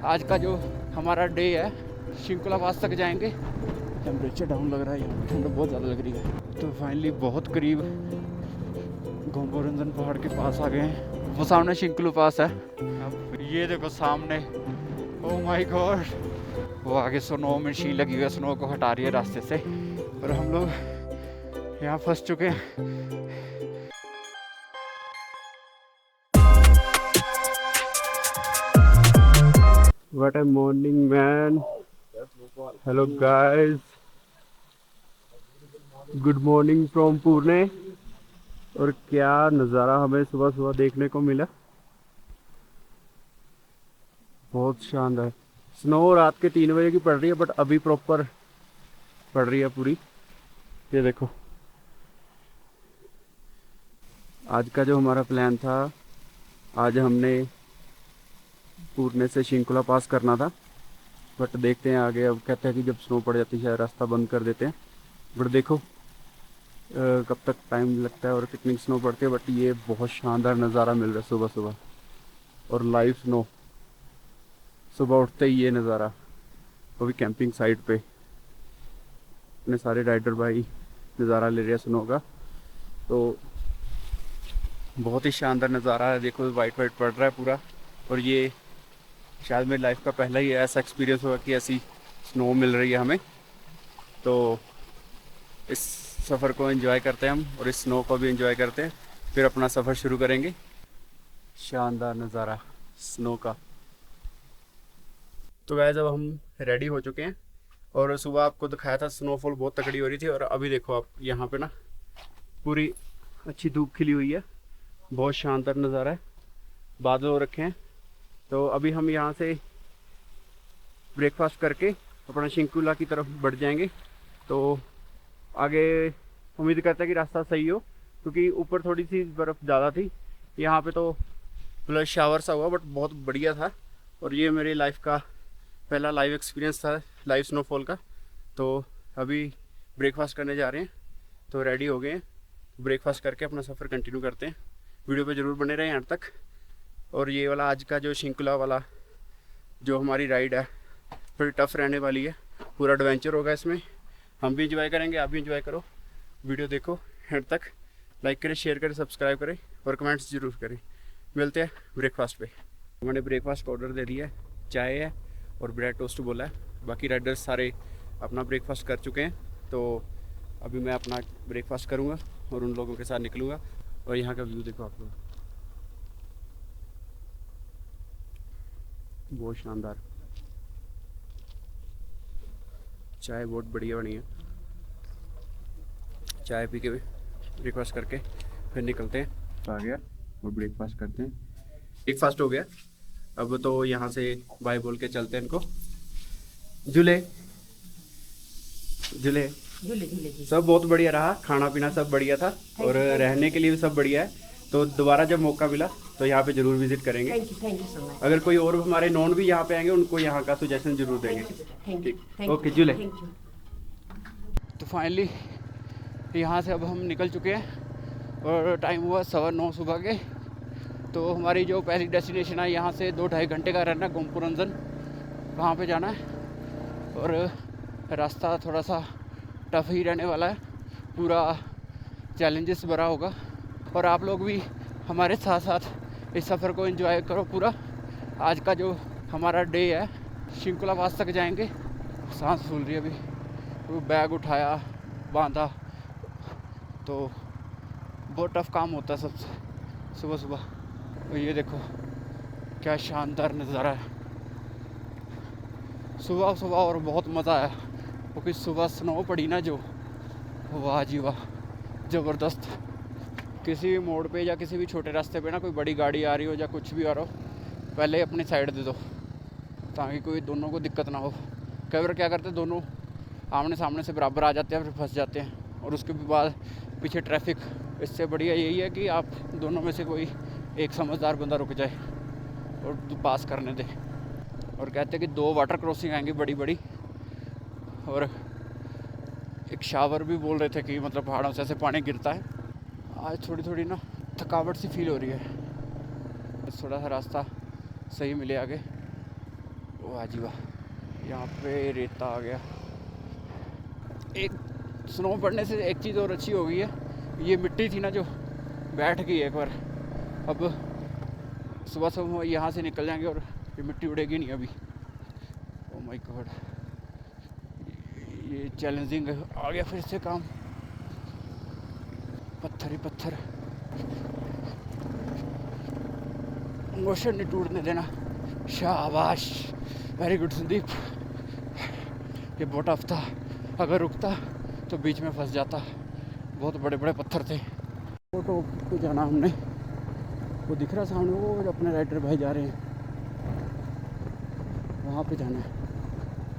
आज का जो हमारा डे है, शिंकुला पास तक जाएंगे। टेम्परेचर डाउन लग रहा है, यहाँ ठंड बहुत ज़्यादा लग रही है। तो फाइनली बहुत करीब गोम्बोरंजन पहाड़ के पास आ गए हैं। वो सामने शिंकुलू पास है। अब ये देखो सामने, ओह माय गॉड, वो आगे स्नो मशीन लगी हुई है, स्नो को हटा रही है रास्ते से। और हम लोग यहाँ फंस चुके हैं। What a morning, man. Hello guys. Good morning from Pune. और क्या नज़ारा हमें सुबह सुबह देखने को मिला, बहुत शानदार। स्नो रात के 3 बजे की पड़ रही है, बट अभी प्रॉपर पड़ रही है पूरी। ये देखो, आज का जो हमारा प्लान था, आज हमने पुणे से शिंकुला पास करना था, बट देखते हैं आगे। अब कहते हैं कि जब स्नो पड़ जाती है रास्ता बंद कर देते हैं, बट देखो कब तक टाइम लगता है और कितनी स्नो पड़ती है। बट ये बहुत शानदार नज़ारा मिल रहा है सुबह सुबह, और लाइव स्नो सुबह उठते ही ये नज़ारा। वो भी कैंपिंग साइट पे अपने सारे राइडर भाई नज़ारा ले रहे हैं स्नो का। तो बहुत ही शानदार नज़ारा है। देखो वाइट वाइट पड़ रहा है पूरा, और ये शायद मेरी लाइफ का पहला ही ऐसा एक्सपीरियंस होगा कि ऐसी स्नो मिल रही है हमें। तो इस सफ़र को एंजॉय करते हैं हम, और इस स्नो को भी एंजॉय करते हैं, फिर अपना सफ़र शुरू करेंगे। शानदार नज़ारा स्नो का। तो गाइस अब हम रेडी हो चुके हैं, और सुबह आपको दिखाया था स्नोफॉल बहुत तगड़ी हो रही थी, और अभी देखो आप यहाँ पे ना पूरी अच्छी धूप खिली हुई है, बहुत शानदार नज़ारा है, बादल हो रखे हैं। तो अभी हम यहाँ से ब्रेकफास्ट करके अपना शिंकुला की तरफ बढ़ जाएंगे। तो आगे उम्मीद करते हैं कि रास्ता सही हो, क्योंकि ऊपर थोड़ी सी बर्फ़ ज़्यादा थी, यहाँ पे तो प्लस शावर सा हुआ, बट बहुत बढ़िया था। और ये मेरी लाइफ का पहला लाइव एक्सपीरियंस था लाइव स्नोफॉल का। तो अभी ब्रेकफास्ट करने जा रहे हैं, तो रेडी हो गए हैं। ब्रेकफास्ट करके अपना सफ़र कंटिन्यू करते हैं। वीडियो पे ज़रूर बने रहें अंत तक। और ये वाला आज का जो शिंकुला वाला जो हमारी राइड है, थोड़ी टफ रहने वाली है, पूरा एडवेंचर होगा इसमें। हम भी इंजॉय करेंगे, आप भी इंजॉय करो, वीडियो देखो एंड तक। लाइक करें, शेयर करें, सब्सक्राइब करें, और कमेंट्स ज़रूर करें। मिलते हैं ब्रेकफास्ट पे। मैंने ब्रेकफास्ट का ऑर्डर दे दिया है, चाय है और ब्रेड टोस्ट बोला है। बाकी राइडर्स सारे अपना ब्रेकफास्ट कर चुके हैं, तो अभी मैं अपना ब्रेकफास्ट करूँगा और उन लोगों के साथ निकलूँगा। और यहाँ का व्यू देखो आप लोग, बहुत शानदार। चाय बहुत बढ़िया बनी है, चाय पी के ब्रेकफास्ट करके फिर निकलते हैं। आ गया और ब्रेकफास्ट करते हैं। ब्रेकफास्ट हो गया, अब तो यहाँ से बाय बोल के चलते हैं इनको। झूले झूले झूले झूले जी। सब बहुत बढ़िया रहा, खाना पीना सब बढ़िया था, और रहने के लिए भी सब बढ़िया है। तो दोबारा जब मौका मिला तो यहाँ पे ज़रूर विजिट करेंगे। Thank you so much. अगर कोई और हमारे नॉन भी यहाँ पे आएंगे, उनको यहाँ का सुजेशन जरूर देंगे। ठीक, ओके झूले। तो फाइनली यहाँ से अब हम निकल चुके हैं, और टाइम हुआ 9:15 सुबह के। तो हमारी जो पहली डेस्टिनेशन है, यहाँ से 2-2.5 घंटे का रन है, गोम्बोरंजन, वहाँ पे जाना है। और रास्ता थोड़ा सा टफ ही रहने वाला है, पूरा चैलेंजेस भरा होगा। और आप लोग भी हमारे साथ साथ इस सफ़र को एंजॉय करो पूरा। आज का जो हमारा डे है, शिंकुला पास तक जाएंगे। सांस फूल रही है अभी, वो बैग उठाया, बांधा, तो बहुत टफ काम होता है सबसे सुबह सुबह। और ये देखो क्या शानदार नज़ारा है सुबह सुबह, और बहुत मज़ा आया, क्योंकि सुबह स्नो पड़ी ना जो, वाह जी वाह, ज़बरदस्त। किसी भी मोड़ पे या किसी भी छोटे रास्ते पे ना कोई बड़ी गाड़ी आ रही हो या कुछ भी आ रहा हो, पहले ही अपनी साइड दे दो, ताकि कोई दोनों को दिक्कत ना हो। कई बार क्या करते हैं, दोनों आमने सामने से बराबर आ जाते हैं, फिर फंस जाते हैं, और उसके बाद पीछे ट्रैफिक। इससे बढ़िया यही है कि आप दोनों में से कोई एक समझदार बंदा रुक जाए और पास करने दे। और कहते हैं कि 2 वाटर क्रॉसिंग आएंगी बड़ी बड़ी, और एक शावर भी बोल रहे थे कि मतलब पहाड़ों से ऐसे पानी गिरता है। आज थोड़ी थोड़ी ना थकावट सी फील हो रही है, थोड़ा सा रास्ता सही मिले आगे। वाह जी वाह, यहाँ पे रेता आ गया। एक स्नो पड़ने से एक चीज़ और अच्छी हो गई है, ये मिट्टी थी ना जो बैठ गई है एक बार। अब सुबह सुबह यहाँ से निकल जाएंगे और ये मिट्टी उड़ेगी नहीं अभी। ओह माय गॉड, ये चैलेंजिंग आ गया फिर से काम। पत्थर ही पत्थर, मोशन नहीं टूटने देना। शाबाश, वेरी गुड संदीप। ये बहुत टफ था, अगर रुकता तो बीच में फंस जाता, बहुत बड़े बड़े पत्थर थे। फोटो पे जाना हमने, वो दिख रहा सामने, वो अपने राइडर भाई जा रहे हैं, वहाँ पे जाना है।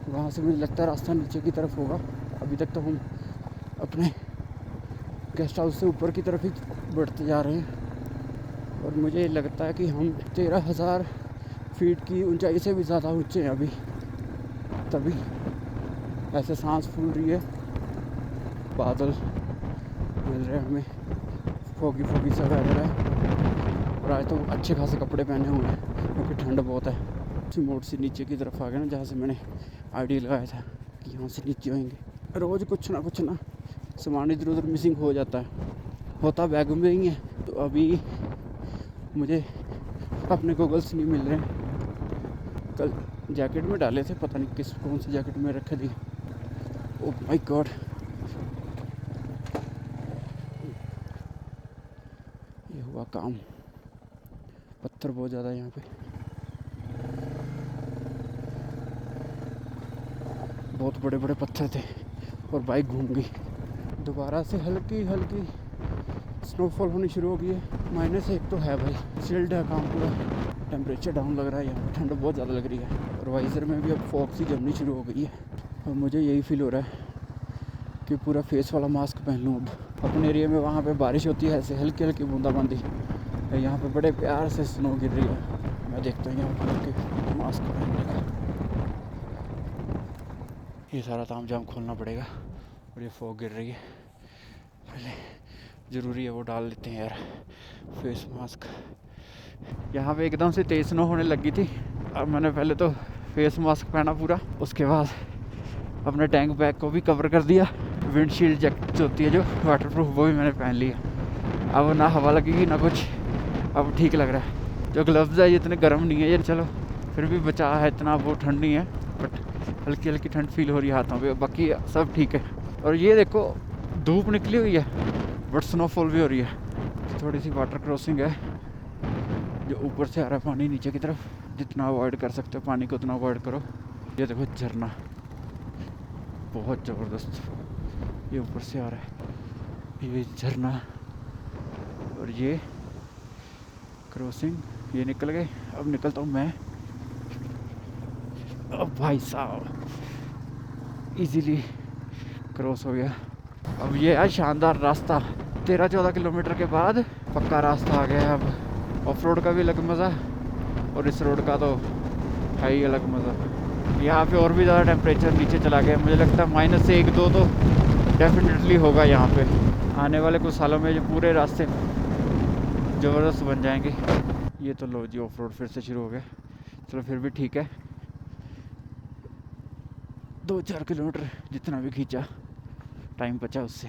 वहाँ से मुझे लगता है रास्ता नीचे की तरफ होगा। अभी तक तो हम अपने गेस्ट हाउस से ऊपर की तरफ ही बढ़ते जा रहे हैं और मुझे लगता है कि हम 13,000 फीट की ऊंचाई से भी ज़्यादा ऊंचे हैं अभी। तभी ऐसे सांस फूल रही है, बादल मिल रहे हैं हमें, फोगी फोगी सा वेदर है। और आज तो अच्छे खासे कपड़े पहने हुए हैं क्योंकि ठंड बहुत है। उसी मोड़ से नीचे की तरफ आ गए ना, जहाँ से मैंने आइडिया लगाया था कि यहाँ से नीचे होंगे। रोज़ कुछ ना सामान इधर उधर मिसिंग हो जाता है, होता बैग में ही है। तो अभी मुझे अपने गॉगल्स नहीं मिल रहे हैं, कल जैकेट में डाले थे, पता नहीं कौन सी जैकेट में रखे थे। ओह माय गॉड, ये हुआ काम। पत्थर बहुत ज़्यादा है यहाँ पे, बहुत बड़े बड़े पत्थर थे और बाइक घूम गई। दोबारा से हल्की हल्की स्नोफॉल होनी शुरू हो गई है। -1 तो है भाई, चिल्ड है काम पूरा, टेम्परेचर डाउन लग रहा है यहाँ पे, ठंड बहुत ज़्यादा लग रही है। और वाइजर में भी अब फॉग सी जमनी शुरू हो गई है और मुझे यही फील हो रहा है कि पूरा फेस वाला मास्क पहन लूँ अब। अपने एरिया में वहाँ पे बारिश होती है, ऐसे हल्की हल्की बूंदाबांदी, यहाँ पे बड़े प्यार से स्नो गिर रही है। मैं देखता हूँ यहाँ पर मास्क पहनने का, ये सारा तामझाम खोलना पड़ेगा। और ये फॉग गिर रही है, पहले ज़रूरी है वो डाल लेते हैं यार फेस मास्क। यहाँ पे एकदम से तेज़ स्नो होने लगी थी, अब मैंने पहले तो फेस मास्क पहना पूरा, उसके बाद अपने टैंक बैग को भी कवर कर दिया। विंडशील्ड जैकेट होती है जो वाटरप्रूफ, वो भी मैंने पहन लिया। अब ना हवा लगेगी ना कुछ, अब ठीक लग रहा है। जो ग्लव्स है ये इतने गर्म नहीं है ये, चलो फिर भी बचा है, इतना वो ठंड नहीं है, बट हल्की हल्की ठंड फील हो रही है हाथों पे, बाकी सब ठीक है। और ये देखो धूप निकली हुई है बट स्नोफॉल भी हो रही है। थोड़ी सी वाटर क्रॉसिंग है, जो ऊपर से आ रहा है पानी नीचे की तरफ, जितना अवॉइड कर सकते हो पानी को उतना अवॉइड करो। ये देखो झरना बहुत ज़बरदस्त, ये ऊपर से आ रहा है ये झरना। और ये क्रॉसिंग, ये निकल गए, अब निकलता हूँ मैं। अब भाई साहब इजीली क्रॉस हो गया। अब ये है शानदार रास्ता, 13-14 किलोमीटर के बाद पक्का रास्ता आ गया है। अब ऑफ रोड का भी अलग मज़ा और इस रोड का तो है ही अलग मज़ा। यहाँ पे और भी ज़्यादा टेम्परेचर नीचे चला गया, मुझे लगता है -1-2 तो डेफिनेटली होगा यहाँ पे। आने वाले कुछ सालों में ये पूरे रास्ते ज़बरदस्त बन जाएंगे। ये तो लो जी ऑफ रोड फिर से शुरू हो गया, चलो फिर भी ठीक है। 2-4 किलोमीटर जितना भी खींचा टाइम बचा उससे,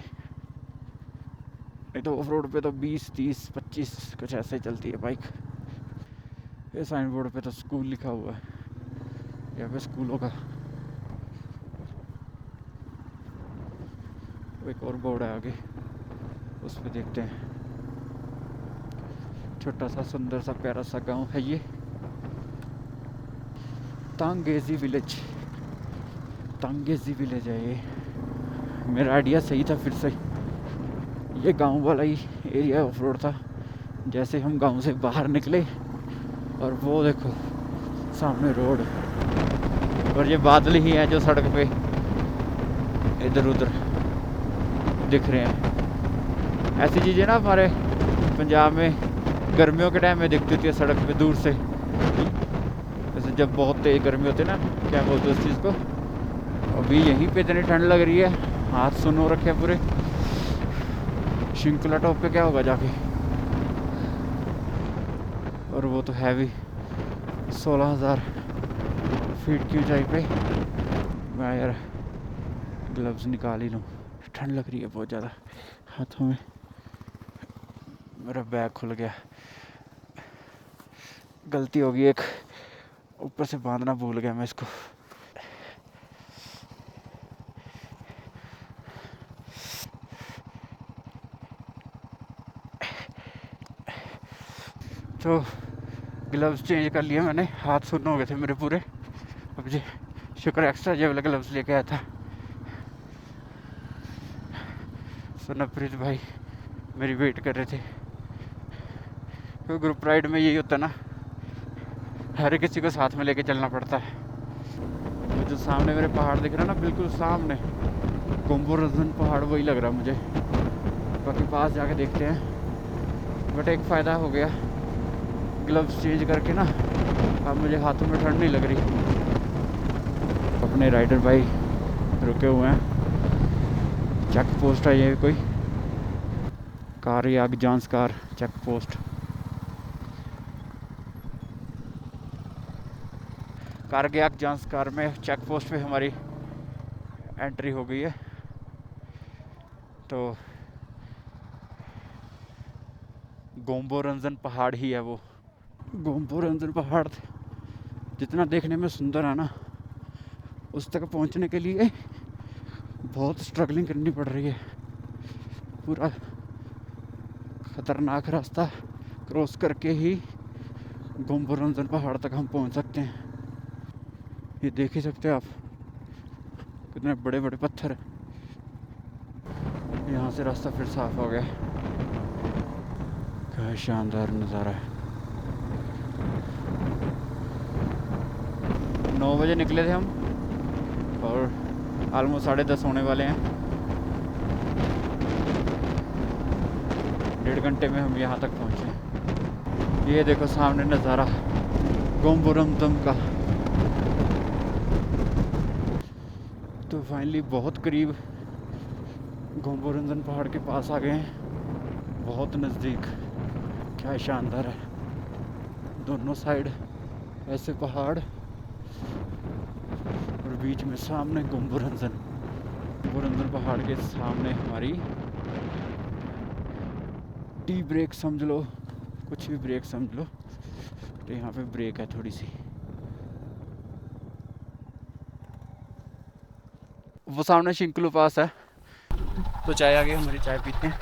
नहीं तो ऑफ रोड पे तो 20, 30, 25 कुछ ऐसे ही चलती है बाइक। ये साइन बोर्ड पे तो स्कूल लिखा हुआ है, यहाँ पे स्कूलों का एक और बोर्ड है आगे, उस पर देखते हैं। छोटा सा सुंदर सा प्यारा सा गांव है ये, तांगेजी विलेज। तांगेजी विलेज है ये, मेरा आइडिया सही था फिर से, ये गांव वाला ही एरिया ऑफ रोड था। जैसे हम गांव से बाहर निकले और वो देखो सामने रोड, और ये बादल ही हैं जो सड़क पे इधर उधर दिख रहे हैं। ऐसी चीज़ें ना हमारे पंजाब में गर्मियों के टाइम में दिखती थी सड़क पे दूर से, जैसे जब बहुत तेज गर्मी होती है ना, क्या बोलते हैं उस चीज़ को। अभी यहीं पे इतनी ठंड लग रही है, हाथ सुन हो रखे हैं पूरे। शिंकुला टॉप पे क्या होगा जाके, और वो तो है भी 16,000 फीट की ऊंचाई पे। मैं यार ग्लव्स निकाल ही लूँ, ठंड लग रही है बहुत ज़्यादा हाथों में। मेरा बैग खुल गया, गलती होगी एक, ऊपर से बांधना भूल गया मैं इसको। तो ग्लव्स चेंज कर लिए मैंने, हाथ सुन्न हो गए थे मेरे पूरे। अब जी शुक्र एक्स्ट्रा जेब वाले ग्लव्स लेके आया था। सुनप्रीत भाई मेरी वेट कर रहे थे, क्योंकि ग्रुप राइड में यही होता है ना, हर किसी को साथ में लेके चलना पड़ता है। वो जो सामने मेरे पहाड़ दिख रहा है ना, बिल्कुल सामने गोम्बोरंजन पहाड़, वही लग रहा है मुझे। बाकी पास जाके देखते हैं। बट एक फ़ायदा हो गया ग्लव्स चेंज करके ना, अब मुझे हाथों में ठंड नहीं लग रही। अपने राइडर भाई रुके हुए हैं, चेक पोस्ट है ये कोई, कारगिल जांस्कार चेक पोस्ट। कारगिल जांस्कार में चेक पोस्ट पे हमारी एंट्री हो गई है। तो गोम्बोरंजन पहाड़ ही है वो। गोम्बोरंजन पहाड़ जितना देखने में सुंदर है ना, उस तक पहुंचने के लिए बहुत स्ट्रगलिंग करनी पड़ रही है। पूरा खतरनाक रास्ता क्रॉस करके ही गोम्बोरंजन पहाड़ तक हम पहुंच सकते हैं। ये देख ही सकते हैं आप, कितने बड़े बड़े पत्थर। यहाँ से रास्ता फिर साफ हो गया। क्या शानदार नज़ारा है। 9 बजे निकले थे हम और ऑलमोस्ट 10:30 होने वाले हैं। 1.5 घंटे में हम यहाँ तक पहुँचे। ये देखो सामने नज़ारा गोम्बोरंजन का। तो फाइनली बहुत करीब गोम्बोरंजन पहाड़ के पास आ गए हैं, बहुत नज़दीक। क्या शानदार है, दोनों साइड ऐसे पहाड़ और बीच में सामने गोम्बोरंजन पहाड़ के सामने हमारी टी ब्रेक समझ लो, कुछ भी ब्रेक समझ लो। तो यहाँ पे ब्रेक है थोड़ी सी। वो सामने शिंकलू पास है। तो चाय आ गई, हमारी चाय पीते हैं।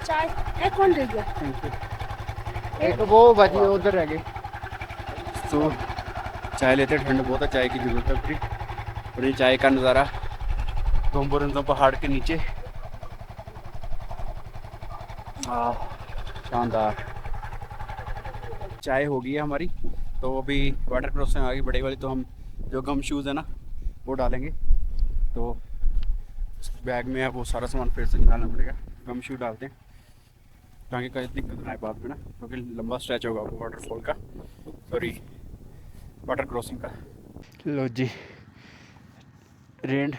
चाय एक कौन दे गया? Thank you. एक वो बाजी उधर रह गई। तो चाय लेते, ठंड बहुत है, चाय की जरूरत है पूरी। और ये चाय का नज़ारा गोम्बोरंजन पहाड़ के नीचे, शानदार। चाय हो गई है हमारी। तो अभी वाटर क्रॉसिंग आ गई बड़ी वाली, तो हम जो गम शूज़ है ना वो डालेंगे। तो बैग में है वो सारा सामान फिर से निकालना पड़ेगा। गम शू डालते हैं ताकि कोई दिक्कत ना आए बाद में ना, क्योंकि लंबा स्ट्रेच होगा वो वाटरफॉल का, सॉरी वाटर क्रॉसिंग का। लो जी, रेन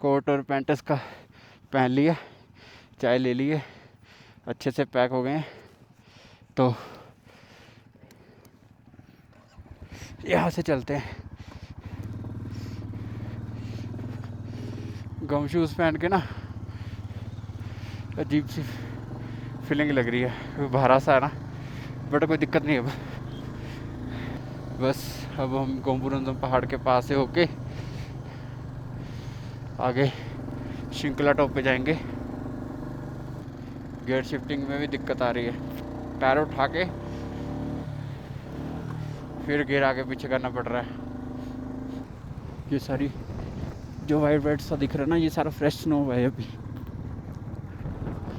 कोट और पैंट इसका पहन लिया, चाय ले लिए, अच्छे से पैक हो गए हैं। तो यहाँ से चलते हैं। गम शूज़ पहन के ना अजीब सी फीलिंग लग रही है, भारा सा है ना, बट कोई दिक्कत नहीं। अब बस अब हम गोम्बोरंजन पहाड़ के पास से होके आगे शिंकला टॉप पे जाएंगे। गेयर शिफ्टिंग में भी दिक्कत आ रही है, पैर उठा के फिर गियर आगे पीछे करना पड़ रहा है। ये सारी जो वाइट वाइट सा दिख रहा है ना, ये सारा फ्रेश स्नो है। अभी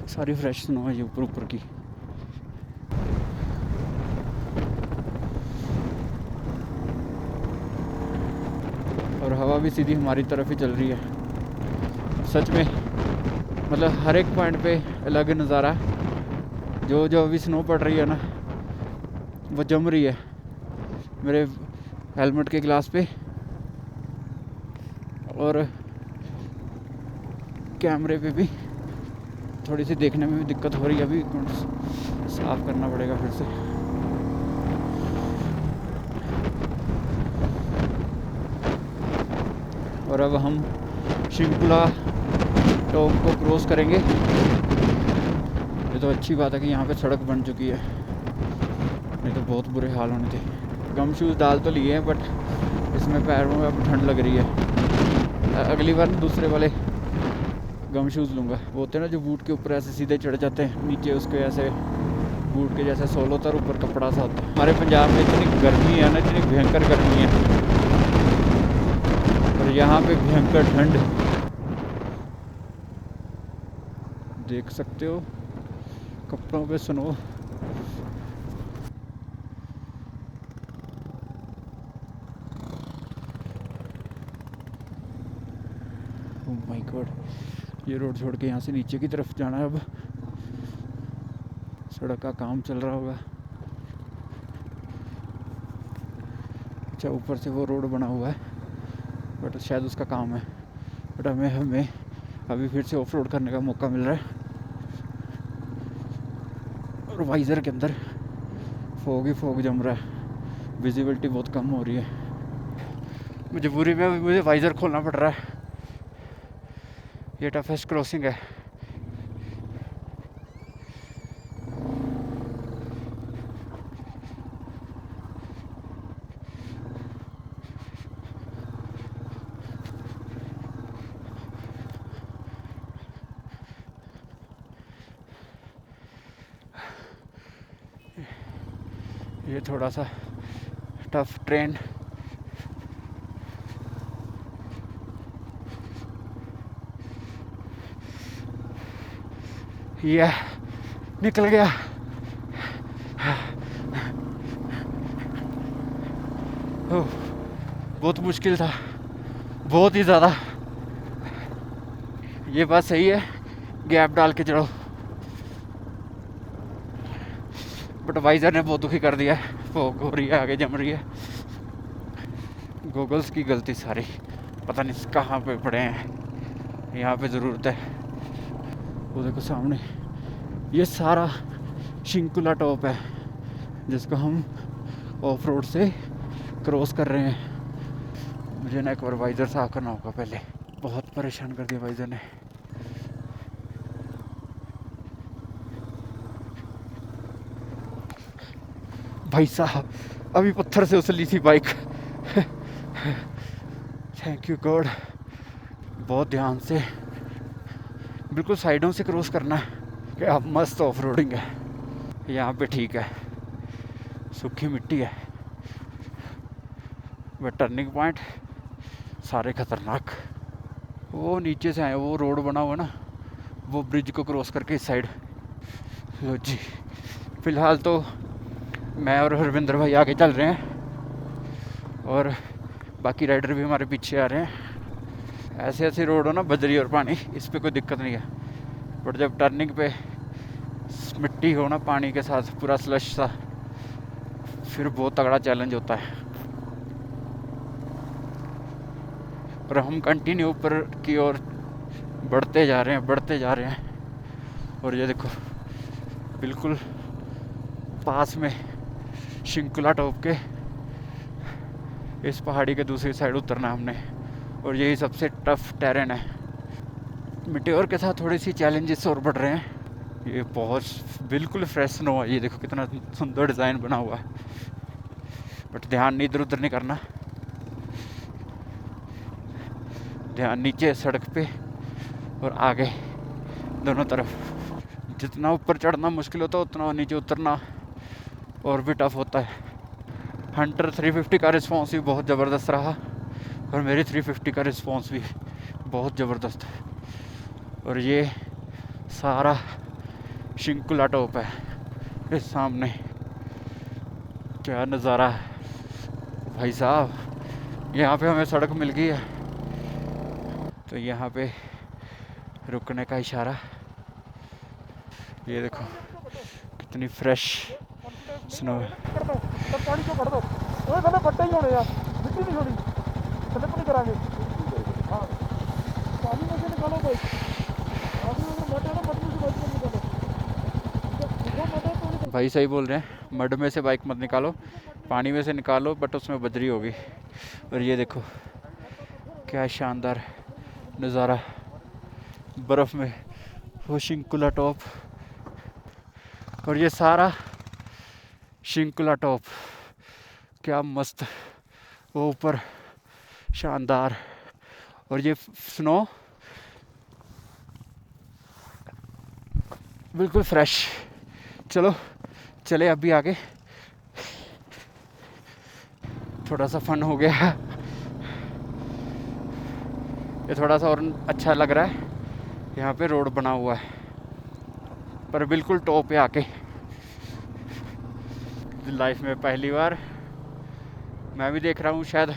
सारी फ्रेश स्नो है ये ऊपर ऊपर की। और हवा भी सीधी हमारी तरफ ही चल रही है। सच में मतलब हर एक पॉइंट पे अलग नज़ारा। जो जो अभी स्नो पड़ रही है ना, वो जम रही है मेरे हेलमेट के ग्लास पे, और कैमरे पे भी थोड़ी सी देखने में भी दिक्कत हो रही है। अभी साफ करना पड़ेगा फिर से। और अब हम शिंकुला टॉप को क्रॉस करेंगे। ये तो अच्छी बात है कि यहाँ पे सड़क बन चुकी है, नहीं तो बहुत बुरे हाल होने थे। गम शूज़ डाल तो लिए हैं बट इसमें पैरों में अब ठंड लग रही है। अगली बार दूसरे वाले गम शूज़ लूँगा। वो होते हैं ना जो बूट के ऊपर ऐसे सीधे चढ़ जाते हैं, नीचे उसके ऐसे बूट के जैसे सोल होता है, ऊपर कपड़ा सा होता है। हमारे पंजाब में इतनी गर्मी है ना, इतनी भयंकर गर्मी है, और यहाँ पे भयंकर ठंड देख सकते हो, कपड़ों पे स्नो। ओह माय गॉड, ये रोड छोड़ के यहाँ से नीचे की तरफ जाना है। अब सड़क का काम चल रहा होगा। अच्छा, ऊपर से वो रोड बना हुआ है बट शायद उसका काम है। बट हमें अभी फिर से ऑफ रोड करने का मौका मिल रहा है। और वाइज़र के अंदर फॉग ही फॉग जम रहा है, विजिबिलिटी बहुत कम हो रही है। मजबूरी में मुझे वाइज़र खोलना पड़ रहा है। ये टफेस्ट क्रॉसिंग है। ये थोड़ा सा टफ ट्रेन ये निकल गया। ओह, बहुत मुश्किल था, बहुत ही ज़्यादा। ये बात सही है, गैप डाल के चढ़ो, बट वाइज़र ने बहुत दुखी कर दिया है। फॉग हो रही है, आगे जम रही है। गॉगल्स की गलती सारी, पता नहीं कहाँ पे पड़े हैं। यहाँ पे ज़रूरत है। वो देखो सामने, ये सारा शिंकुला टॉप है जिसको हम ऑफ रोड से क्रॉस कर रहे हैं। मुझे ना एक बार वाइज़र साफ करना होगा पहले, बहुत परेशान कर दिया वाइज़र ने। भाई साहब, अभी पत्थर से उछली थी बाइक। Thank you God. बहुत ध्यान से, बिल्कुल साइडों से क्रॉस करना है। क्या मस्त ऑफ रोडिंग है यहाँ पे। ठीक है, सूखी मिट्टी है, बट टर्निंग पॉइंट सारे खतरनाक। वो नीचे से आए, वो रोड बना हुआ ना, वो ब्रिज को क्रॉस करके इस साइड। लो जी, फिलहाल तो मैं और हरविंदर भाई आगे चल रहे हैं और बाकी राइडर भी हमारे पीछे आ रहे हैं। ऐसे ऐसे रोड हो ना, बजरी और पानी, इस पे कोई दिक्कत नहीं है। बट जब टर्निंग पे मिट्टी हो ना पानी के साथ, पूरा स्लश सा, फिर बहुत तगड़ा चैलेंज होता है। और हम कंटिन्यू ऊपर की ओर बढ़ते जा रहे हैं। और ये देखो, बिल्कुल पास में शिंकुला टॉप के इस पहाड़ी के दूसरी साइड उतरना हमने। और यही सबसे टफ टेरेन है। मिट्योर के साथ थोड़ी सी चैलेंजेस और बढ़ रहे हैं। ये बहुत बिल्कुल फ्रेश स्नो है। ये देखो कितना सुंदर डिज़ाइन बना हुआ है, बट ध्यान नहीं इधर उधर नहीं करना, ध्यान नीचे सड़क पे और आगे दोनों तरफ। जितना ऊपर चढ़ना मुश्किल होता है उतना नीचे उतरना और भी टफ होता है। हंटर 350 का रिस्पॉन्स भी बहुत ज़बरदस्त रहा और मेरी 350 का रिस्पॉन्स भी बहुत ज़बरदस्त है। और ये सारा शिंकुला टॉप है इस सामने। क्या नज़ारा है भाई साहब। यहाँ पे हमें सड़क मिल गई है, तो यहाँ पे रुकने का इशारा। ये देखो कितनी फ्रेश स्नो है। भाई सही बोल रहे हैं, मड में से बाइक मत निकालो, पानी में से निकालो, बट उसमें बजरी होगी। और ये देखो क्या शानदार नज़ारा बर्फ़ में, वो शिंकुला टॉप और ये सारा शिंकुला टॉप, क्या मस्त, वो ऊपर शानदार, और ये स्नो बिल्कुल फ्रेश। चलो चले अभी आगे, थोड़ा सा फन हो गया, ये थोड़ा सा और अच्छा लग रहा है। यहाँ पे रोड बना हुआ है पर बिल्कुल टॉप पे आके, लाइफ में पहली बार मैं भी देख रहा हूँ। शायद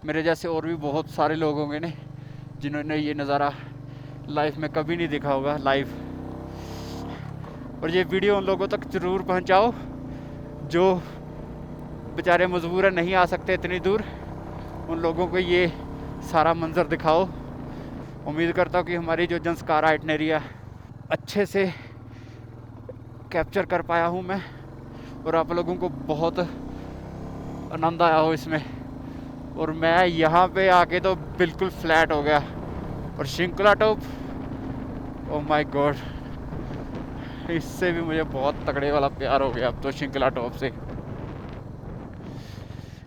मेरे जैसे और भी बहुत सारे लोग होंगे ने जिन्होंने ये नज़ारा लाइफ में कभी नहीं देखा होगा लाइव। और ये वीडियो उन लोगों तक ज़रूर पहुँचाओ जो बेचारे मजबूरन नहीं आ सकते इतनी दूर, उन लोगों को ये सारा मंज़र दिखाओ। उम्मीद करता हूँ कि हमारी जो जंस्कारा आइटनेरिया अच्छे से कैप्चर कर पाया हूँ मैं, और आप लोगों को बहुत आनंद आया हो इसमें। और मैं यहाँ पे आके तो बिल्कुल फ्लैट हो गया। और Shinkula top, oh my God, इससे भी मुझे बहुत तगड़े वाला प्यार हो गया अब तो शिंकुला टॉप से।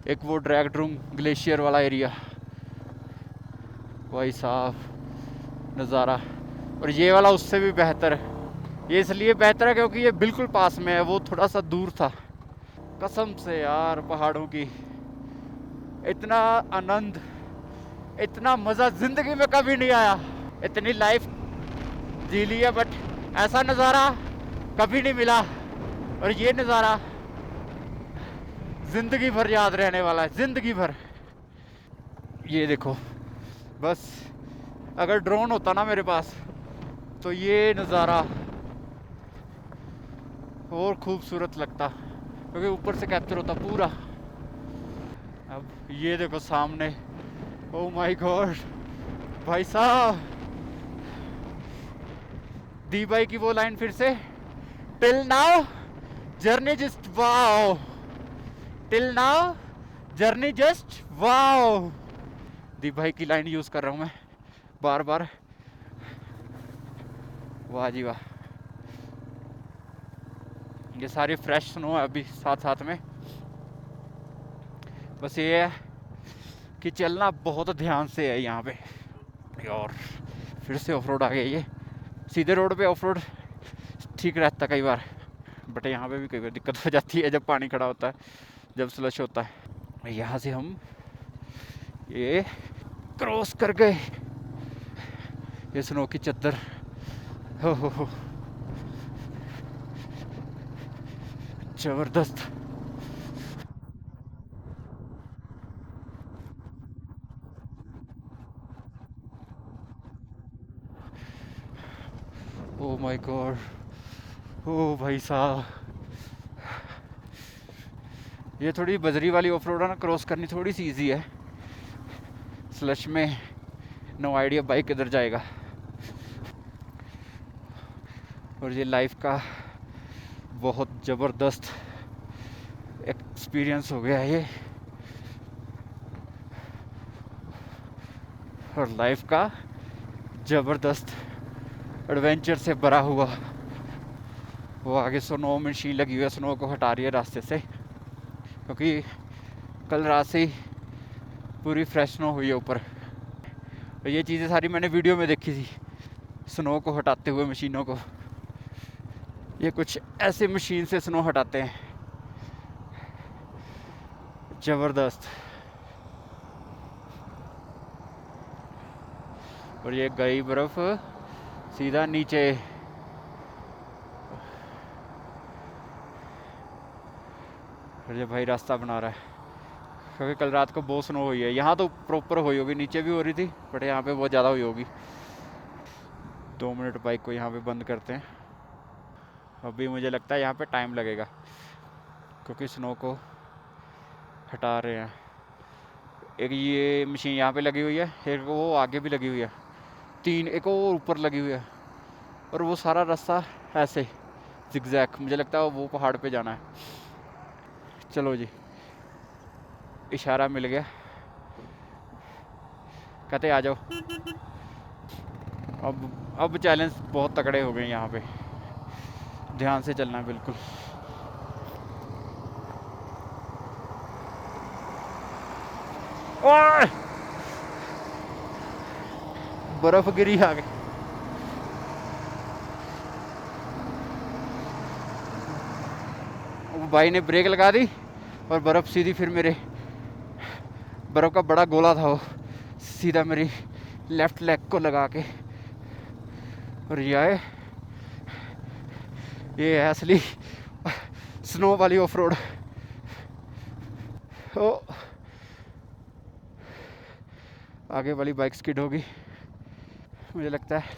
एक वो ड्रैगड्रूम ग्लेशियर वाला एरिया, भाई साहब नज़ारा। और ये वाला उससे भी बेहतर है। ये इसलिए बेहतर है क्योंकि ये बिल्कुल पास में है, वो थोड़ा सा दूर था। कसम से यार, पहाड़ों की इतना आनंद, इतना मज़ा ज़िंदगी में कभी नहीं आया। इतनी लाइफ जी ली है बट ऐसा नज़ारा कभी नहीं मिला। और ये नज़ारा ज़िंदगी भर याद रहने वाला है, ज़िंदगी भर। ये देखो, बस अगर ड्रोन होता ना मेरे पास तो ये नज़ारा और खूबसूरत लगता, क्योंकि ऊपर से कैप्चर होता पूरा। अब ये देखो सामने, ओह माय गॉड भाई साहब, दी भाई की वो लाइन फिर से, till now journey just wow, till now journey just wow. दी भाई की लाइन यूज कर रहा हूँ मैं बार बार। वाह जी वाह, ये सारी फ्रेश स्नो है अभी साथ साथ में। बस ये है कि चलना बहुत ध्यान से है यहाँ पे। और फिर से ऑफ रोड आ गया। ये सीधे रोड पे ऑफ रोड ठीक रहता कई बार, बट यहाँ पे भी कई बार दिक्कत हो जाती है जब पानी खड़ा होता है, जब स्लश होता है। यहाँ से हम ये क्रॉस कर गए ये स्नो की चद्दर। हो जबरदस्त। ओ माय गॉड, ओ भाई साहब, ये थोड़ी बजरी वाली ऑफ रोड है ना, क्रॉस करनी थोड़ी सी इजी है। स्लश में नो आइडिया बाइक किधर जाएगा। और ये लाइफ का बहुत ज़बरदस्त एक्सपीरियंस हो गया ये, और लाइफ का ज़बरदस्त एडवेंचर से भरा हुआ। वो आगे स्नो मशीन लगी हुई है, स्नो को हटा रही है रास्ते से, क्योंकि कल रात से ही पूरी फ्रेश स्नो हुई है ऊपर। और ये चीज़ें सारी मैंने वीडियो में देखी थी, स्नो को हटाते हुए मशीनों को। ये कुछ ऐसे मशीन से स्नो हटाते हैं, ज़बरदस्त। और ये गई बर्फ सीधा नीचे। और ये भाई रास्ता बना रहा है, क्योंकि कल रात को बहुत स्नो हुई है। यहाँ तो प्रॉपर हुई होगी, नीचे भी हो रही थी बट यहाँ पे बहुत ज़्यादा हुई होगी। 2 मिनट बाइक को यहाँ पे बंद करते हैं। अभी मुझे लगता है यहाँ पे टाइम लगेगा, क्योंकि स्नो को हटा रहे हैं। एक ये मशीन यहाँ पे लगी हुई है, एक वो आगे भी लगी हुई है, 3 एक और ऊपर लगी हुई है। और वो सारा रास्ता ऐसे जिगजैग, मुझे लगता है वो पहाड़ पे जाना है। चलो जी, इशारा मिल गया कहते आ जाओ। अब चैलेंज बहुत तगड़े हो गए यहाँ पे, ध्यान से चलना है बिल्कुल। ओए! बर्फ गिरी आगे। भाई ने ब्रेक लगा दी और बर्फ सीधी फिर मेरे, बर्फ का बड़ा गोला था वो सीधा मेरी लेफ्ट लेग को लगा के। और ये है असली स्नो वाली ऑफ रोड। ओ आगे वाली बाइक स्किड होगी, मुझे लगता है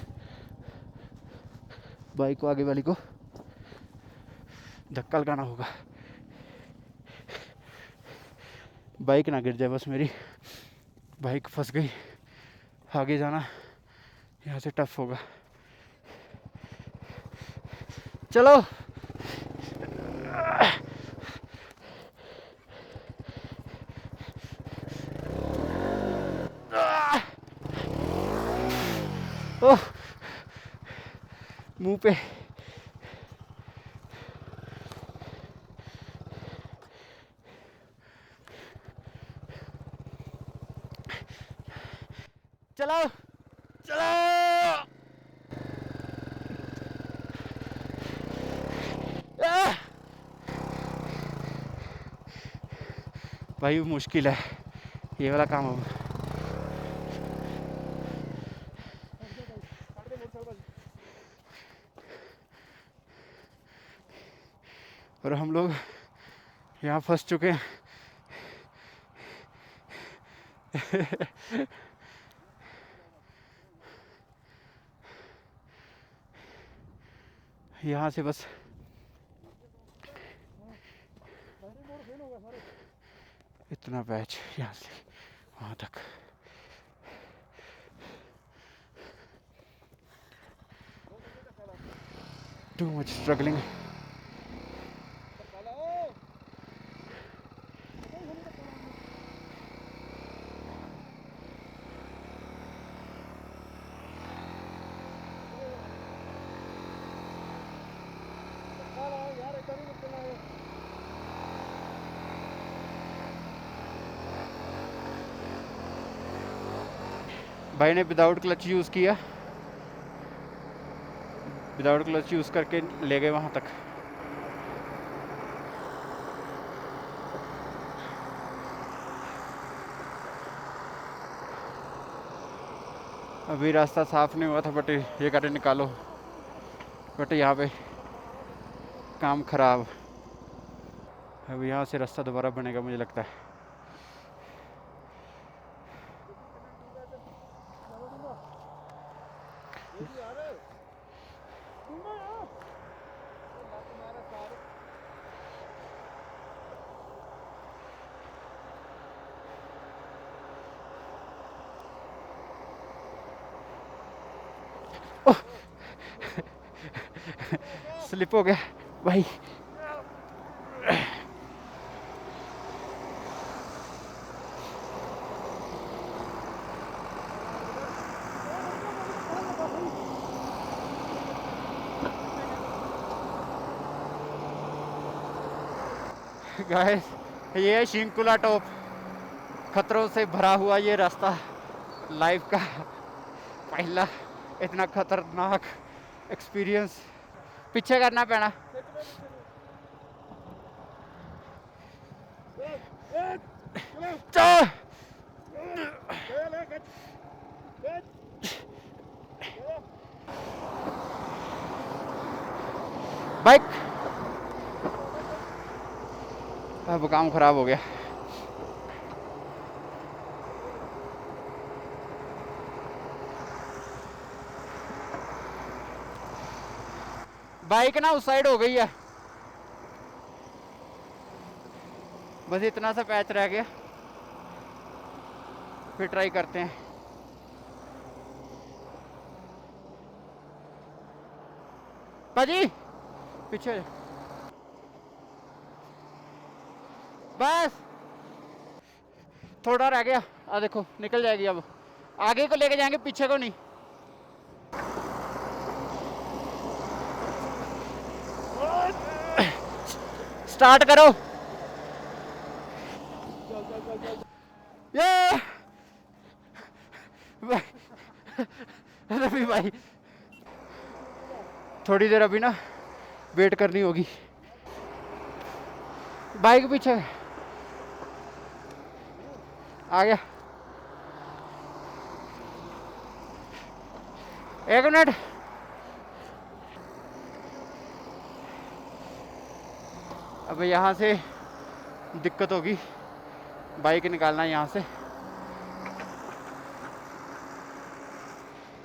बाइक को, आगे वाली को धक्का लगाना होगा, बाइक ना गिर जाए बस मेरी। बाइक फंस गई, आगे जाना यहाँ से टफ होगा। चलो ओह मुंह पे। चलो चलो भाई मुश्किल है ये वाला काम अब। और हम लोग यहाँ फंस चुके हैं। यहाँ से बस इतना पैच, यहाँ से वहाँ तक। Too much struggling. भाई ने विदाउट क्लच यूज़ किया, विदाउट क्लच यूज़ करके ले गए वहाँ तक। अभी रास्ता साफ नहीं हुआ था बट ये गाड़ी निकालो, बट यहाँ पे काम खराब। अब यहाँ से रास्ता दोबारा बनेगा मुझे लगता है। स्लिप हो गया भाई। गाइस ये है शिंकुला टॉप, खतरों से भरा हुआ ये रास्ता, लाइफ का पहला इतना खतरनाक एक्सपीरियंस। पीछे करना पैना। बाइक अब काम खराब हो गया। बाइक ना उस साइड हो गई है, बस इतना सा पैच रह गया, फिर ट्राई करते हैं। पाजी पीछे बस थोड़ा रह गया, देखो निकल जाएगी अब। आगे को लेके जाएंगे, पीछे को नहीं। स्टार्ट करो। ये रवि भाई थोड़ी देर अभी ना वेट करनी होगी। बाइक पीछे आ गया। 1 मिनट। अब यहाँ से दिक्कत होगी बाइक निकालना यहाँ से।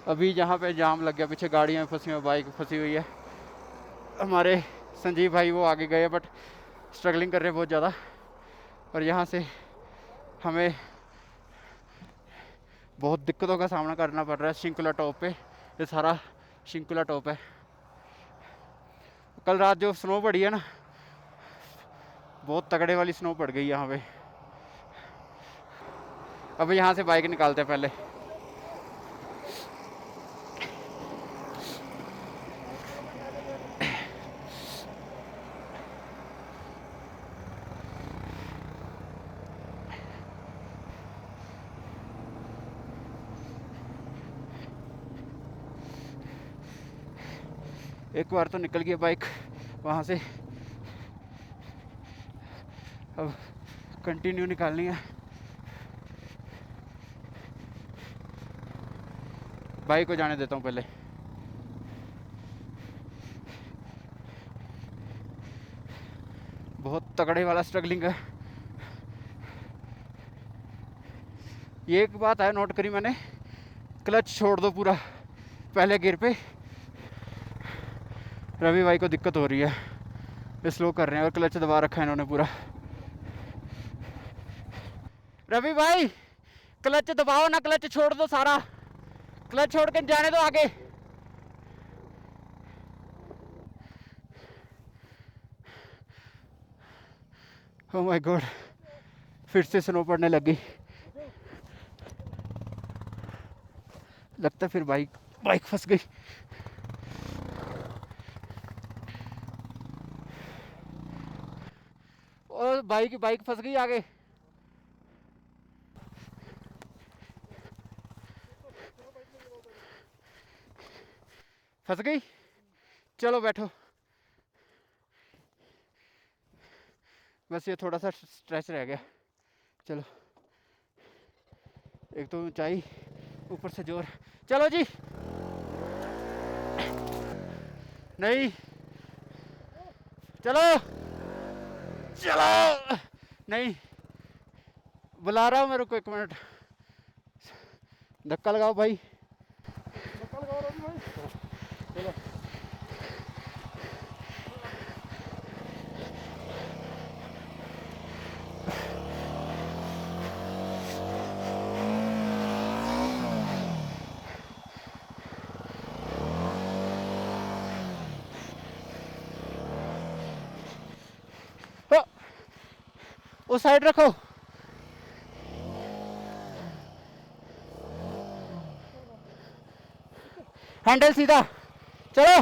अभी जहाँ पे जाम लग गया, पीछे गाड़ियाँ फंसी हुई, बाइक फंसी हुई है। हमारे संजीव भाई वो आगे गए बट स्ट्रगलिंग कर रहे हैं बहुत ज़्यादा। और यहाँ से हमें बहुत दिक्कतों का सामना करना पड़ रहा है। शिंकुला टॉप पे, ये सारा शिंकुला टॉप है। कल रात जो स्नो पड़ी है ना, बहुत तगड़े वाली स्नो पड़ गई यहाँ पे। अब यहाँ से बाइक निकालते हैं पहले। एक बार तो निकल गई बाइक वहाँ से, अब कंटिन्यू निकालनी है। बाइक को जाने देता हूँ पहले। बहुत तगड़े वाला स्ट्रगलिंग है। ये एक बात है नोट करी मैंने, क्लच छोड़ दो पूरा पहले गियर पे। रवि भाई को दिक्कत हो रही है, ये स्लो कर रहे हैं और क्लच दबा रखा है इन्होंने पूरा। रवि भाई क्लच दबाओ ना, क्लच छोड़ दो सारा, क्लच छोड़ के जाने दो आगे। ओह माय गॉड, फिर से स्नो पड़ने लग गई। लगता है फिर बाइक फंस गई। और बाइक फंस गई आगे। फंस गई, चलो बैठो। बस ये थोड़ा सा स्ट्रेच रह गया। चलो, एक तो ऊंचाई, ऊपर से जोर। चलो जी, नहीं चलो चलो, नहीं बुला रहा हूँ मेरे को, 1 मिनट। धक्का लगाओ भाई। चलो उस साइड रखो। हैंडल सीधा, चलो।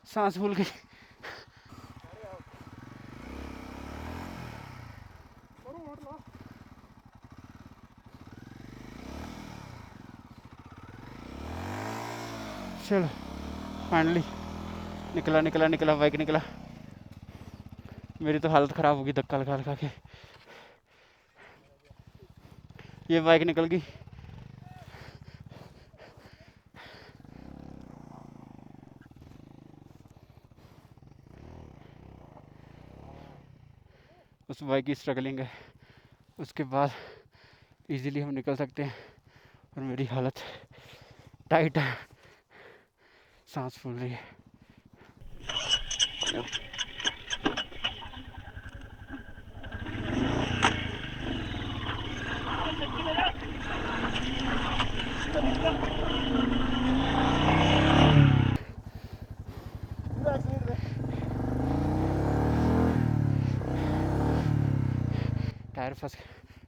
सांस भूल गई। चलो फाइनली निकला बाइक निकला। मेरी तो हालत ख़राब होगी धक्का लगा लगा के। ये बाइक निकल गई। उस बाइक की स्ट्रगलिंग है, उसके बाद इजीली हम निकल सकते हैं। और मेरी हालत टाइट है, सांस फूल रही है।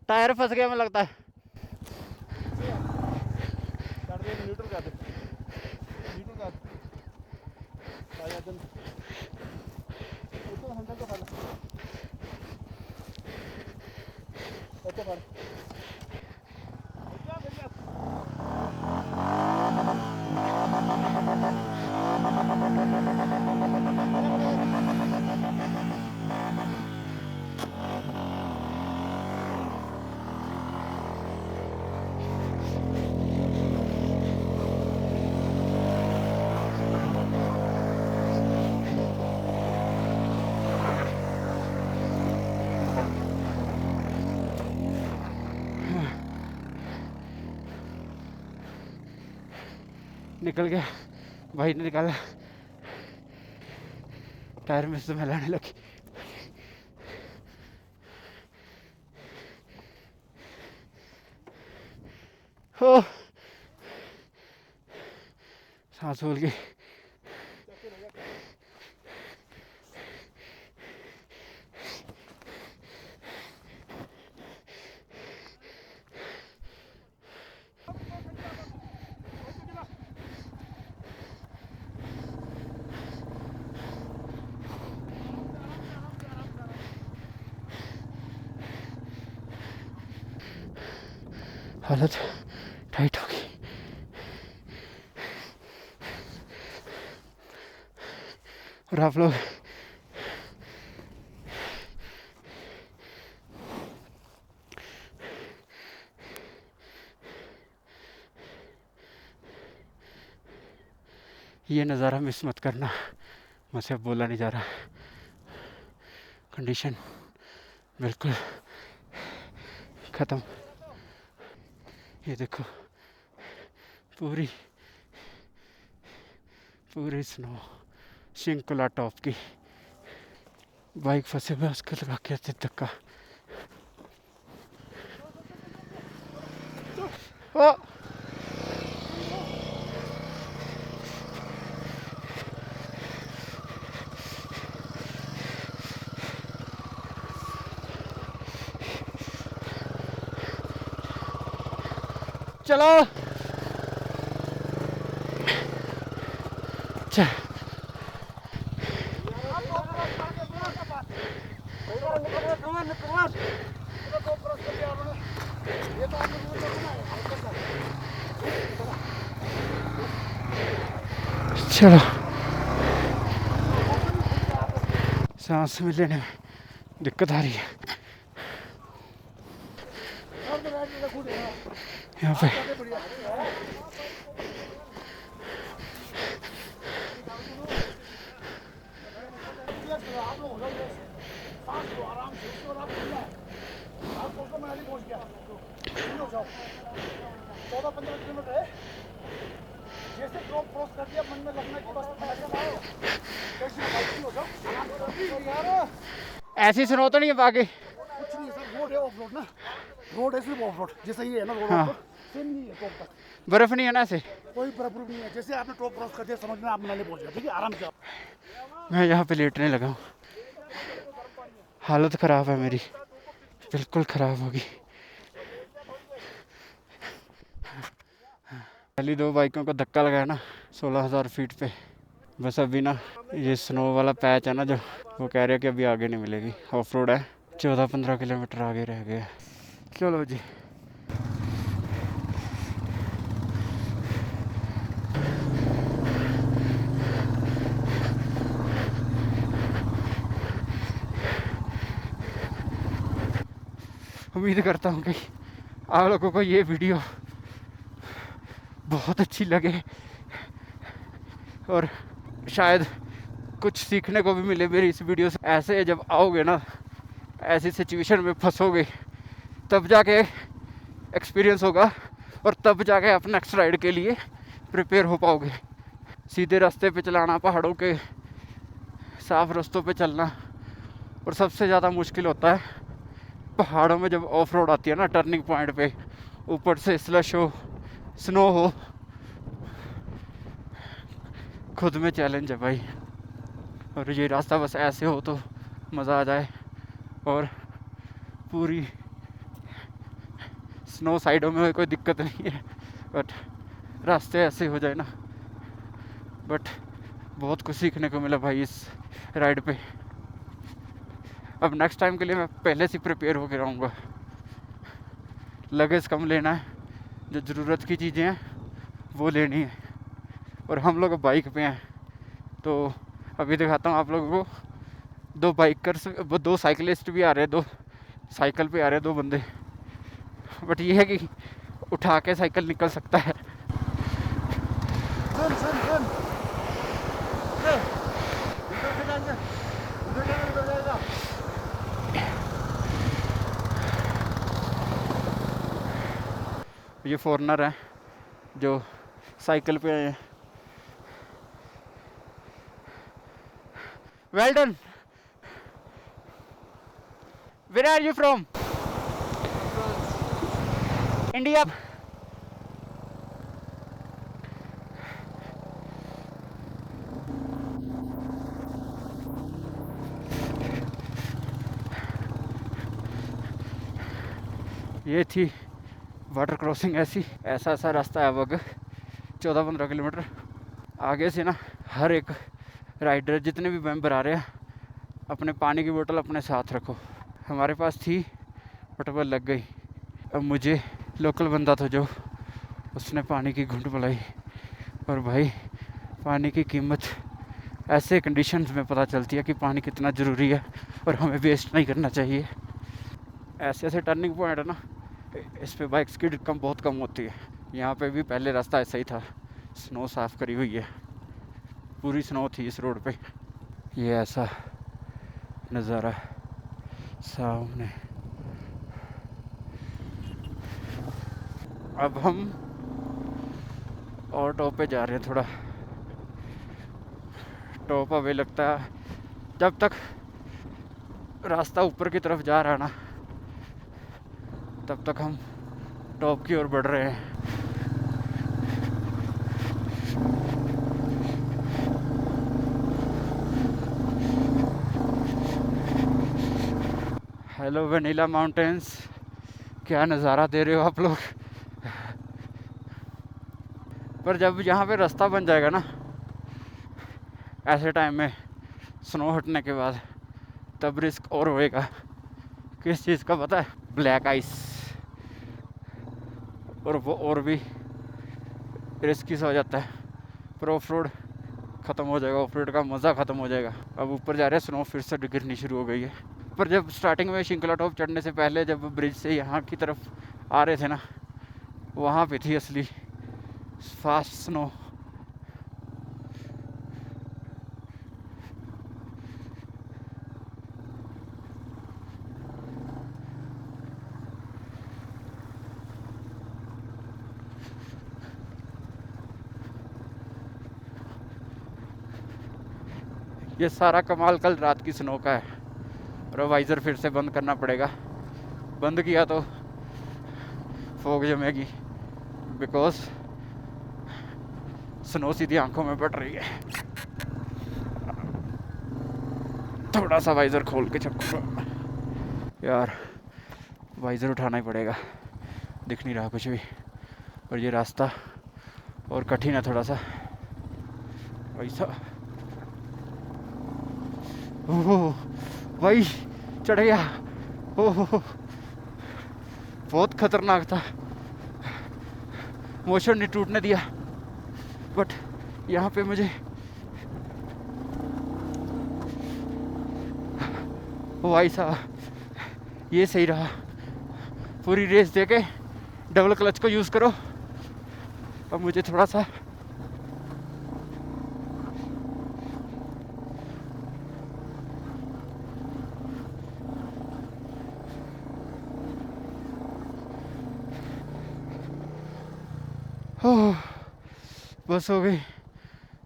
टायर फंस गया, मुझे लगता है। न्यूट्रल कर दे, न्यूट्रल कर आया जन तो हैंडल तो फड़ ओके फड़ निकल गया भाई ने निकाला, टायर में से मिलाने लगी। हो सांस फूल गई। हालत टाइट हो गई। और आप लोग ये नज़ारा मिस मत करना, मुझसे अब बोला नहीं जा रहा। कंडीशन बिल्कुल ख़त्म। ये देखो पूरी पूरी स्नो, शिंकुला टॉप की। बाइक फंसे हुए उसको लगा के आते धक्का। ओ चलो चलो, सांस में लेने में दिक्कत आ रही है यहाँ पे। जैसे क्रॉस क्रॉस कर दिया, मन में लगना कि बस ऐसी सुनो तो नहीं है बाकी कुछ नहीं सर, रोड है ऑफ रोड ना, रोड है सिर्फ ऑफ रोड, जैसे ये है ना रोड हाँ। सेम नहीं है टॉप तक, बर्फ नहीं है ना ऐसे। कोई बर्फ नहीं है। जैसे आपने टॉप क्रॉस कर दिया, समझ में आप मनाली पहुंच गए, ठीक है, आराम से आप। मैं यहाँ पे लेटने लगा हूँ, हालत ख़राब है मेरी, बिल्कुल ख़राब होगी। पहली दो बाइकों को धक्का लगाया ना 16,000 फीट पे, बस अभी ना ये स्नो वाला पैच है ना जो, वो कह रहे हैं कि अभी आगे नहीं मिलेगी, ऑफ रोड है, 14-15 किलोमीटर आगे रह गया। चलो जी, उम्मीद करता हूँ कि आप लोगों को ये वीडियो बहुत अच्छी लगे और शायद कुछ सीखने को भी मिले मेरी इस वीडियो से। ऐसे जब आओगे ना, ऐसी सिचुएशन में फंसोगे, तब जाके एक्सपीरियंस होगा और तब जाके आप नेक्स्ट राइड के लिए प्रिपेयर हो पाओगे। सीधे रास्ते पे चलाना, पहाड़ों के साफ रास्तों पे चलना, और सबसे ज़्यादा मुश्किल होता है पहाड़ों में जब ऑफ रोड आती है ना, टर्निंग पॉइंट पे ऊपर से स्लश हो, स्नो हो, खुद में चैलेंज है भाई। और ये रास्ता बस ऐसे हो तो मज़ा आ जाए, और पूरी स्नो साइडों में कोई दिक्कत नहीं है, बट रास्ते ऐसे हो जाए ना। बट बहुत कुछ सीखने को मिला भाई इस राइड पे। अब नेक्स्ट टाइम के लिए मैं पहले से प्रिपेयर होकर रहूँगा। लगेज कम लेना है, जो ज़रूरत की चीज़ें हैं वो लेनी है। और हम लोग बाइक पे हैं, तो अभी दिखाता हूँ आप लोगों को। 2 बाइकर्स, 2 साइकिलिस्ट भी आ रहे हैं, 2 साइकिल पे आ रहे हैं 2 बंदे। बट ये है कि उठा के साइकिल निकल सकता है। सन सन सन ए, इधर से जाएंगे, उधर जाएगा, उधर जाएगा। ये फॉरेनर है जो साइकिल पे आए हैं। Well done. Where are you from? India. ये थी वाटर क्रॉसिंग। ऐसा रास्ता है अब 14-15 किलोमीटर आगे से ना। हर एक राइडर, जितने भी मेंबर आ रहे हैं, अपने पानी की बोतल अपने साथ रखो। हमारे पास थी बट वो लग गई। अब मुझे लोकल बंदा था जो, उसने पानी की घूंट पिलाई। और भाई पानी की कीमत ऐसे कंडीशंस में पता चलती है कि पानी कितना ज़रूरी है और हमें वेस्ट नहीं करना चाहिए। ऐसे टर्निंग पॉइंट है ना, इस पे बाइक स्पीड बहुत कम होती है। यहाँ पे भी पहले रास्ता ऐसा ही था, स्नो साफ़ करी हुई है, पूरी स्नो थी इस रोड पे। ये ऐसा नज़ारा सामने। अब हम और टॉप पे जा रहे हैं। थोड़ा टॉप अवे लगता है, जब तक रास्ता ऊपर की तरफ जा रहा है ना, तब तक हम टॉप की ओर बढ़ रहे हैं। हेलो वेनिला माउंटेन्स, क्या नज़ारा दे रहे हो आप लोग। पर जब यहाँ पे रास्ता बन जाएगा ना, ऐसे टाइम में स्नो हटने के बाद, तब रिस्क और होएगा। किस चीज़ का पता है? Black ice. और वो और भी रिस्की सा हो जाता है। पर ऑफ रोड ख़त्म हो जाएगा, ऑफ रोड का मज़ा ख़त्म हो जाएगा। अब ऊपर जा रहे हैं, स्नो फिर से गिरनी शुरू हो गई है। पर जब स्टार्टिंग में शिंकला टॉप चढ़ने से पहले, जब ब्रिज से यहाँ की तरफ आ रहे थे ना, वहाँ पे थी असली फास्ट स्नो। ये सारा कमाल कल रात की स्नो का है। और वाइज़र फिर से बंद करना पड़ेगा, बंद किया तो फॉग जमेगी, बिकॉज स्नो सीधी आंखों में पड़ रही है। थोड़ा सा वाइज़र खोल के छपूंगा यार, वाइज़र उठाना ही पड़ेगा, दिख नहीं रहा कुछ भी। और ये रास्ता और कठिन है थोड़ा सा वैसा। ओह भाई चढ़ गया। ओह बहुत खतरनाक था, मोशन नहीं टूटने दिया। बट यहाँ पे मुझे भाई साहब ये सही रहा। पूरी रेस दे के डबल क्लच को यूज़ करो। अब मुझे थोड़ा सा बस हो गई,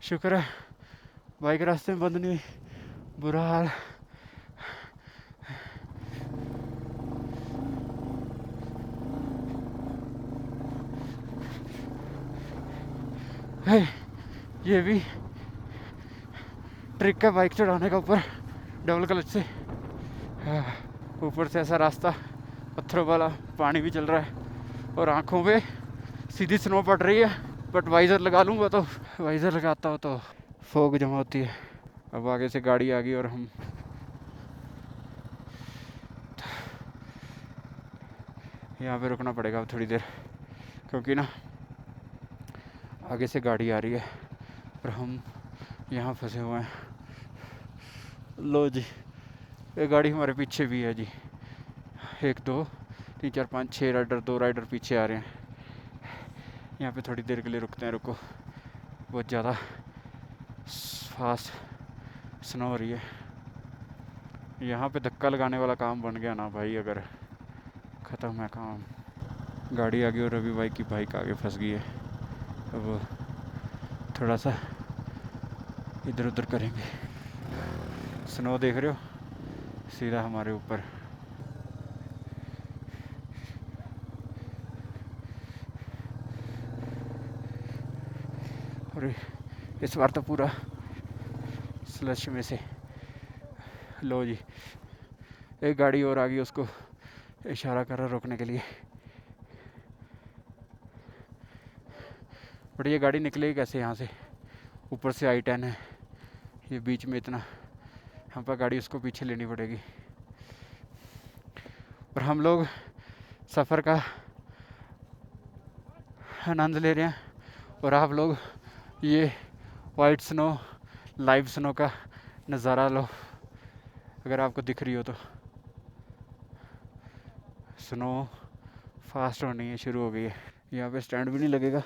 शुक्र है बाइक रास्ते में बंद नहीं हुई। बुरा हाल। है। ये भी ट्रिक है बाइक चढ़ाने का ऊपर डबल क्लच से। ऊपर से ऐसा रास्ता पत्थरों वाला, पानी भी चल रहा है और आँखों पे सीधी स्नो पड़ रही है। बट वाइज़र लगा लूँगा तो, वाइज़र लगाता हो तो फॉग जमा होती है। अब आगे से गाड़ी आ गई और हम यहाँ पे रुकना पड़ेगा अब थोड़ी देर, क्योंकि ना आगे से गाड़ी आ रही है और हम यहाँ फंसे हुए हैं। लो जी, ये गाड़ी हमारे पीछे भी है जी। 1 2 3 4 5 6 राइडर, 2 राइडर पीछे आ रहे हैं। यहाँ पे थोड़ी देर के लिए रुकते हैं, रुको। बहुत ज़्यादा फास्ट स्नो हो रही है। यहाँ पे धक्का लगाने वाला काम बन गया ना भाई, अगर ख़त्म है काम। गाड़ी आ गई और रवि भाई की बाइक आगे फंस गई है। अब थोड़ा सा इधर उधर करेंगे। स्नो देख रहे हो, सीधा हमारे ऊपर। और इस बार तो पूरा स्लश में से। लो जी, एक गाड़ी और आ गई, उसको इशारा कर रहा रोकने के लिए। बट ये गाड़ी निकलेगी कैसे यहाँ से? ऊपर से I-10 है, ये बीच में इतना, यहाँ पर गाड़ी उसको पीछे लेनी पड़ेगी। और हम लोग सफ़र का आनंद ले रहे हैं और आप लोग ये वाइट स्नो, लाइव स्नो का नज़ारा लो, अगर आपको दिख रही हो तो। स्नो फास्ट होनी है, शुरू हो गई है। यहाँ पे स्टैंड भी नहीं लगेगा।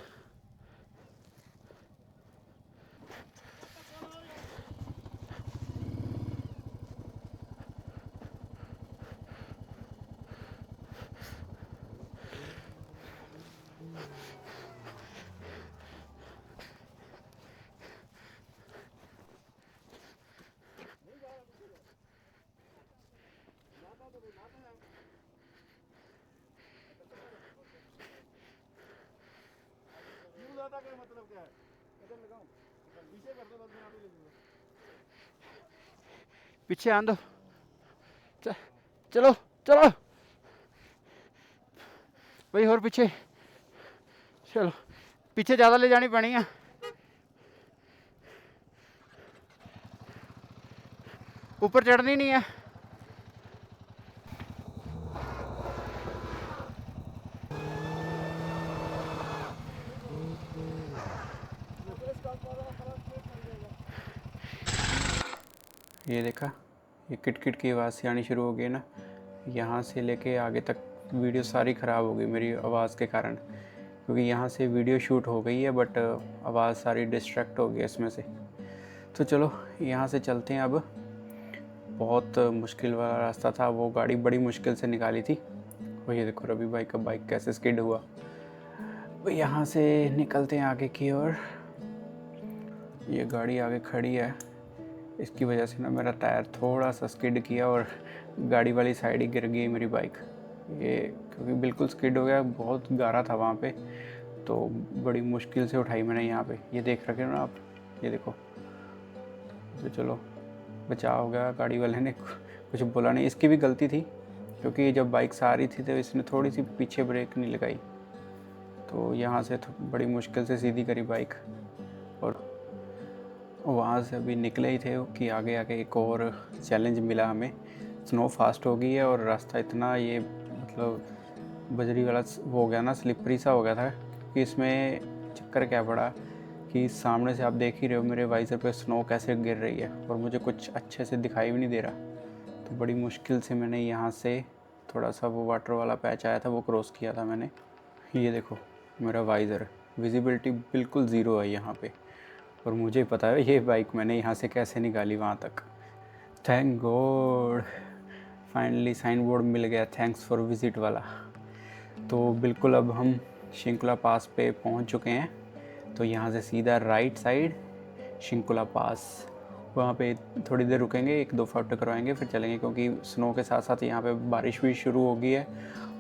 मतलब क्या है? इधर लगाऊं, पीछे कर दो बस, मैं अभी ले लूंगा। पीछे आन दो, चलो चलो भाई, और पीछे चलो। पीछे ज़्यादा ले जानी पड़ी है। ऊपर चढ़नी नहीं है। ये देखा, ये किटकिट की आवाज़ से आनी शुरू हो गई ना। यहाँ से लेके आगे तक वीडियो सारी ख़राब हो गई मेरी आवाज़ के कारण, क्योंकि यहाँ से वीडियो शूट हो गई है बट आवाज़ सारी डिस्ट्रैक्ट हो गई इसमें से। तो चलो यहाँ से चलते हैं। अब बहुत मुश्किल वाला रास्ता था, वो गाड़ी बड़ी मुश्किल से निकाली थी। और ये देखो रवि भाई का बाइक कैसे स्किड हुआ। तो यहाँ से निकलते हैं आगे की ओर। ये गाड़ी आगे खड़ी है, इसकी वजह से ना मेरा टायर थोड़ा सा स्किड किया और गाड़ी वाली साइड ही गिर गई मेरी बाइक। ये क्योंकि बिल्कुल स्किड हो गया, बहुत गारा था वहाँ पे, तो बड़ी मुश्किल से उठाई मैंने यहाँ पे। ये देख रखे हो ना आप, ये देखो। तो चलो बचाव हो गया, गाड़ी वाले ने कुछ बोला नहीं। इसकी भी गलती थी, क्योंकि जब बाइक से आ रही थी तो इसने थोड़ी सी पीछे ब्रेक नहीं लगाई, तो यहाँ से बड़ी मुश्किल से सीधी करी बाइक। और वहाँ से अभी निकले ही थे कि आगे आगे एक और चैलेंज मिला हमें। स्नो फास्ट हो गई है और रास्ता इतना, ये मतलब बजरी वाला हो गया ना, स्लिपरी सा हो गया था। कि इसमें चक्कर क्या पड़ा कि सामने से आप देख ही रहे हो मेरे वाइज़र पे स्नो कैसे गिर रही है और मुझे कुछ अच्छे से दिखाई भी नहीं दे रहा। तो बड़ी मुश्किल से मैंने यहाँ से थोड़ा सा वो वाटर वाला पैच आया था वो क्रॉस किया था मैंने। ये देखो मेरा वाइज़र, विजिबिलिटी बिल्कुल ज़ीरो है यहाँ पे, और मुझे पता है ये बाइक मैंने यहाँ से कैसे निकाली वहाँ तक। Thank God, finally sign board मिल गया, थैंक्स फॉर विज़िट वाला। तो बिल्कुल अब हम शिंकुला पास पे पहुँच चुके हैं। तो यहाँ से सीधा राइट साइड शिंकुला पास, वहाँ पे थोड़ी देर रुकेंगे, 1-2 फोटो करवाएंगे, फिर चलेंगे, क्योंकि स्नो के साथ साथ यहाँ पे बारिश भी शुरू हो गई है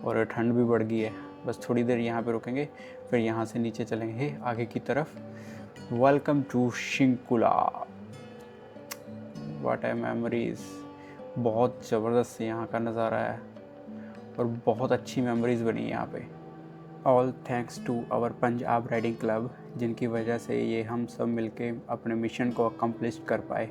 और ठंड भी बढ़ गई है। बस थोड़ी देर यहाँ पे रुकेंगे, फिर यहाँ से नीचे चलेंगे आगे की तरफ। Welcome to Shinkula. What a memories. बहुत ज़बरदस्त यहाँ का नज़ारा है और बहुत अच्छी मेमोरीज़ बनी है यहाँ पे। All thanks to our Punjab riding club, जिनकी वजह से ये हम सब मिलके अपने मिशन को अकम्प्लिश कर पाए।